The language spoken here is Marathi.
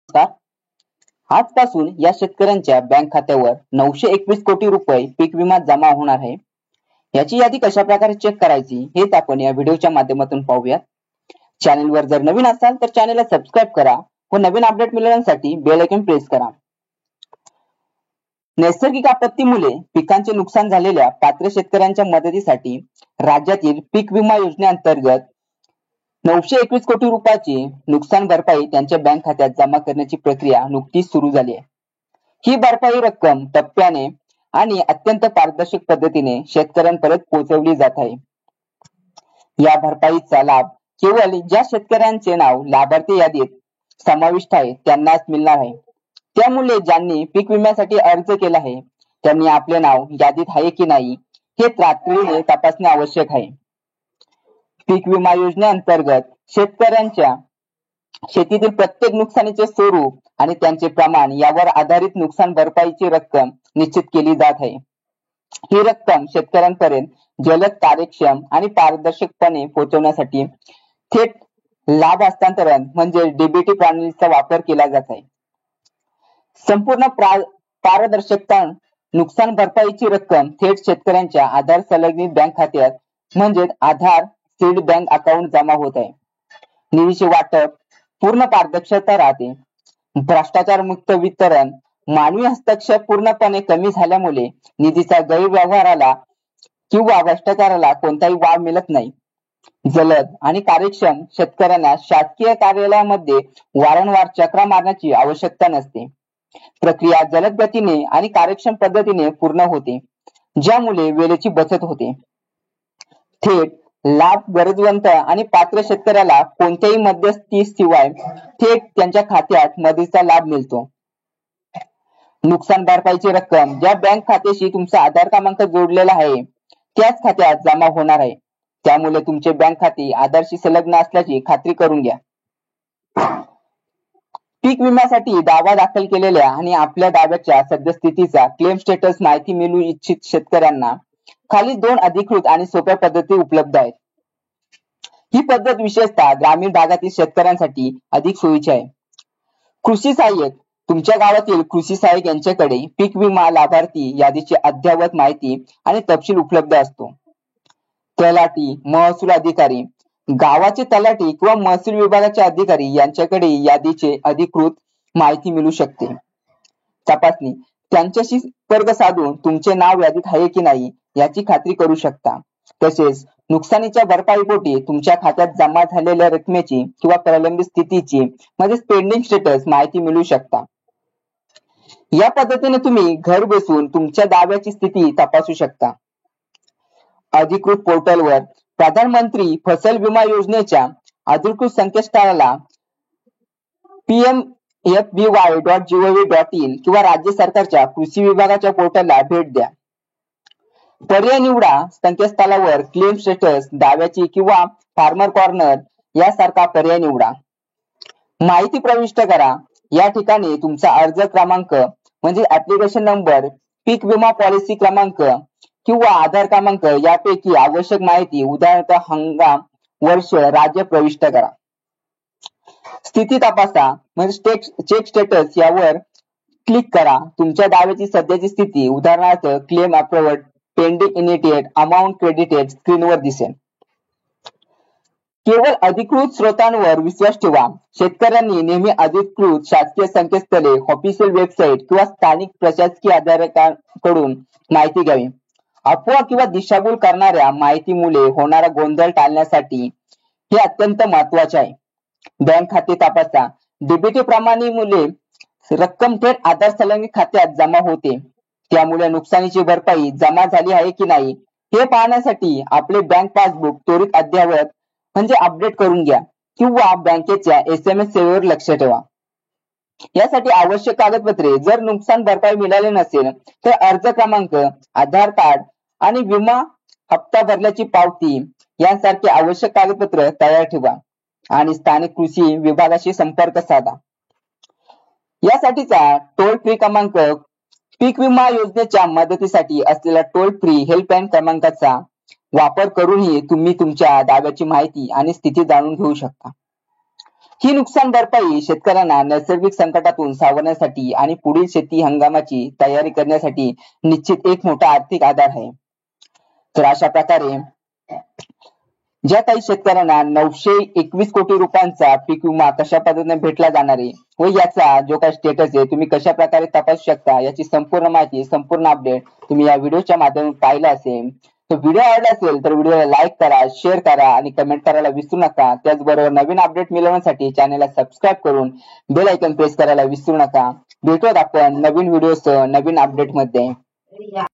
आजपासून या शेतकऱ्यांच्या बँक खात्यावर 921 कोटी रुपये पीक विमा जमा होणार आहे। याची यादी कशा प्रकारे चेक करायची हेच आपण या व्हिडिओच्या माध्यमातून पाहूयात। चॅनलवर जर नवीन असाल तर चॅनलला सबस्क्राइब करा व नवीन अपडेट मिळवण्यासाठी बेल आयकॉन प्रेस करा। नैसर्गिक आपत्तीमुळे पिकांचे नुकसान झालेल्या पात्र शेतकऱ्यांच्या मदतीसाठी राज्यातील पीक विमा योजनेअंतर्गत 921 कोटी रुपयाची नुकसान भरपाई त्यांच्या बँक खात्यात जमा करण्याची प्रक्रिया नुकतीच सुरू झाली आहे। ही भरपाई रक्कम टप्प्याने आणि अत्यंत पारदर्शक पद्धतीने शेतकऱ्यांपर्यंत पोहोचवली जात आहे। या भरपाईचा लाभ केवळ ज्या शेतकऱ्यांचे नाव लाभार्थी यादीत समाविष्ट आहे त्यांनाच मिळणार आहे। त्यामुळे ज्यांनी पीक विम्यासाठी अर्ज केला आहे त्यांनी आपले नाव यादीत आहे की नाही हे तातडीने तपासणे आवश्यक आहे। पीक विमा योजनेअंतर्गत शेतकऱ्यांच्या शेतीतील प्रत्येक नुकसानीचे स्वरूप आणि त्यांचे प्रमाण यावर आधारित नुकसान भरपाईची रक्कम निश्चित केली जात आहे। ही रक्कम शेतकऱ्यांपर्यंत जलद, कार्यक्षम आणि पारदर्शकपणे पोहोचवण्यासाठी थेट लाभ हस्तांतरण म्हणजे डीबीटी प्रणालीचा वापर केला जात आहे। संपूर्ण पारदर्शकता नुकसान भरपाईची रक्कम थेट शेतकऱ्यांच्या आधार संलग्नित बँक खात्यात म्हणजे आधार सीड बँक अकाउंट जमा होत आहे। निधीचे वाटप पूर्ण पारदर्शकता राहते। भ्रष्टाचार मुक्त वितरण, मानवी हस्तक्षेप पूर्णपणे कमी झाल्यामुळे निधीचा गैरव्यवहाराला किंवा भ्रष्टाचाराला कोणताही वाव मिळत नाही। जलद आणि कार्यक्षम शेतकऱ्यांना शासकीय कार्यालयामध्ये वारंवार चक्रा मारण्याची आवश्यकता नसते। प्रक्रिया जलद गतीने आणि कार्यक्षम पद्धतीने पूर्ण होते, ज्यामुळे वेळेची बचत होते। थेट लाभ गरजवंत आणि पात्र शेतकऱ्याला कोणत्याही मध्यस्थीशिवाय थेट त्यांच्या खात्यात मदतीचा लाभ मिळतो। नुकसान भरपाईची रक्कम ज्या बँक खात्याशी तुमचा आधार क्रमांक जोडलेला आहे त्याच खात्यात जमा होणार आहे। त्यामुळे तुमचे बँक खाते आधारशी संलग्न असल्याची खात्री करून घ्या। पीक विम्यासाठी दावा दाखल केलेल्या आणि आपल्या दाव्याच्या सद्यस्थितीचा क्लेम स्टेटस माहिती मिळवू इच्छित शेतकऱ्यांना खाली 2 अधिकृत आणि सोप्या पद्धती उपलब्ध आहेत। ही पद्धत विशेषतः ग्रामीण भागातील शेतकऱ्यांसाठी अधिक सोयीची आहे। कृषी सहाय्यक तुमच्या गावातील कृषी सहाय्यक यांच्याकडे पीक विमा लाभार्थी यादीची अद्ययावत माहिती आणि तपशील उपलब्ध असतो। तलाठी, महसूल अधिकारी, गावाचे तलाठी किंवा महसूल विभागाचे अधिकारी यांच्याकडे यादीचे अधिकृत माहिती मिळू शकते। तपासणी त्यांच्याशी संपर्क साधून तुमचे नाव यादीत आहे की नाही याची खात्री करू शकता। तसेच नुकसानीच्या भरपाईपोटी तुमच्या खात्यात जमा झालेल्या रकमेची किंवा प्रलंबित स्थितीची म्हणजे पेंडिंग स्टेटस माहिती मिळू शकता। या पद्धतीने तुम्ही घर बसून तुमच्या दाव्याची स्थिती तपासू शकता। अधिकृत पोर्टलवर प्रधानमंत्री फसल विमा योजनेच्या अधिकृत संकेतस्थळाला pmfby.gov.in किंवा राज्य सरकारच्या कृषी विभागाच्या पोर्टलला भेट द्या। पर्याय निवडा। संकेतस्थळावर क्लेम स्टेटस, दाव्याची किंवा फार्मर कॉर्नर यासारखा पर्याय निवडा। माहिती प्रविष्ट करा। या ठिकाणी तुमचा अर्ज क्रमांक म्हणजे ऍप्लिकेशन नंबर, पीक विमा पॉलिसी क्रमांक किंवा आधार क्रमांक यापैकी आवश्यक माहिती उदाहरणार्थ हंगाम, वर्ष, राज्य प्रविष्ट करा। स्थिती तपासा म्हणजे चेक स्टेटस यावर क्लिक करा। तुमच्या दाव्याची सध्याची स्थिती उदाहरणार्थ claim approved, pending initiate, amount credited स्क्रीनवर दिसेल। केवळ अधिकृत स्रोतांवर विश्वास ठेवा। शेतकऱ्यांनी नेहमी अधिकृत शासकीय संकेतस्थळे, ऑफिशियल वेबसाईट किंवा स्थानिक प्रशासकीय अधिकाऱ्यांकडून माहिती घ्यावी। अफवा किंवा दिशाभूल करणाऱ्या माहितीमुळे होणारा गोंधळ टाळण्यासाठी हे अत्यंत महत्त्वाचे आहे। बँक खाते तपासा। डीबीटी प्रणालीमुळे रक्कम थेट आधार संलग्नित खात्यात जमा होते। त्यामुळे नुकसानीची भरपाई जमा झाली आहे की नाही हे पाहण्यासाठी आपले बँक पासबुक त्वरित अद्ययावत म्हणजे अपडेट करून घ्या किंवा बँकेच्या SMS सेवेवर लक्ष ठेवा। यासाठी आवश्यक कागदपत्रे जर नुकसान भरपाई मिळाली नसेल तर अर्ज क्रमांक, आधार कार्ड आणि विमा हप्ता भरल्याची पावती यांसारखी आवश्यक कागदपत्र तयार ठेवा आणि स्थानिक कृषी विभागाशी संपर्क साधा। यासाठीचा टोल फ्री क्रमांक पीक विमा योजनेच्या मदतीसाठी असलेला टोल फ्री हेल्पलाईन क्रमांकाचा वापर करूनही तुम्ही तुमच्या दाव्याची माहिती आणि स्थिती जाणून घेऊ शकता। ही नुकसान भरपाई शेतकऱ्यांना नैसर्गिक संकटातून सावरण्यासाठी आणि पुढील शेती हंगामाची तयारी करण्यासाठी निश्चित एक मोठा आर्थिक आधार आहे. तर अशा प्रकारे ज्या काही शेतकऱ्यांना 921 कोटी रुपयांचा पीक विमा कशा पद्धतीने भेटला जाणार आहे व याचा जो काही स्टेटस आहे तुम्ही कशा प्रकारे तपासू शकता याची संपूर्ण माहिती संपूर्ण अपडेट तुम्ही या व्हिडिओच्या माध्यमातून पाहिला असेल. तर व्हिडिओ आवडला असेल तर व्हिडिओला लाईक करा, शेअर करा आणि कमेंट करायला विसरू नका. त्याचबरोबर नवीन अपडेट मिळवण्यासाठी चॅनलला सबस्क्राईब करून बेल आयकॉन प्रेस करायला विसरू नका. भेटूयात आपण नवीन व्हिडिओसह नवीन अपडेट मध्ये.